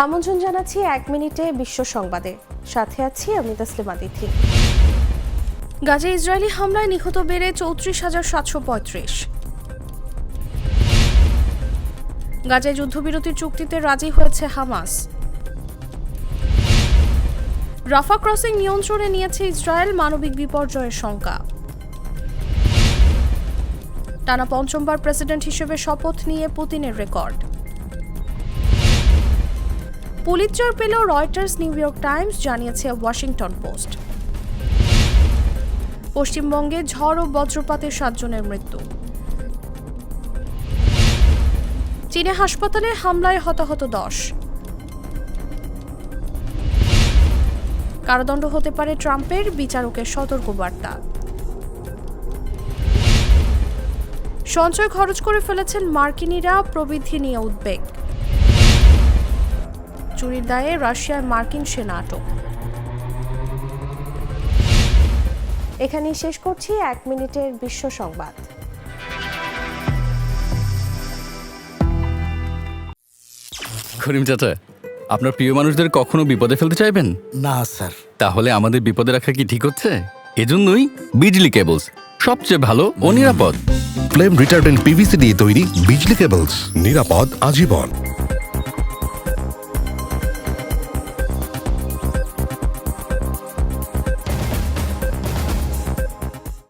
আমন্ত্রণ জানাচ্ছি 1 মিনিটে বিশ্ব সংবাদে, সাথে আছি আমি তাসলিমা তিথি। গাজায় ইসরায়েলি হামলায় নিহত বেড়ে 34,735। গাজায় যুদ্ধবিরতির চুক্তিতে রাজি হয়েছে হামাস। রাফা ক্রসিং নিয়ন্ত্রণে নিয়েছে ইসরায়েল, মানবিক বিপর্যয়ের শঙ্কা। টানা পঞ্চমবার প্রেসিডেন্ট হিসেবে শপথ নিয়ে পুতিনের রেকর্ড। পুলিৎজার পেল রয়টার্স, নিউ ইয়র্ক টাইমস, জানিয়েছে ওয়াশিংটন পোস্ট। পশ্চিমবঙ্গে ঝড় ও বজ্রপাতে 7 জনের মৃত্যু। চীনে হাসপাতালে হামলায় হতাহত 10। কারাদণ্ড হতে পারে ট্রাম্পের, বিচারকের সতর্কবার্তা। সঞ্চয় খরচ করে ফেলেছেন মার্কিনিরা, প্রবৃদ্ধি নিয়ে উদ্বেগ। চুরির দায়ে রাশিয়ায় মার্কিন সেনা আটক। এখানেই শেষ করছি 1 মিনিটের বিশ্ব সংবাদ। করিম চাচা, আপনার প্রিয় মানুষদের কখনো বিপদে ফেলতে চাইবেন না স্যার। তাহলে আমাদের বিপদে রাখা কি ঠিক হচ্ছে? এজন্যই বিজলি কেবলস সবচেয়ে ভালো ও নিরাপদ। ফ্লেম রিটার্ডেন্ট পিভিসি দিয়ে তৈরি বিজলি কেবলস, নিরাপদ আজীবন।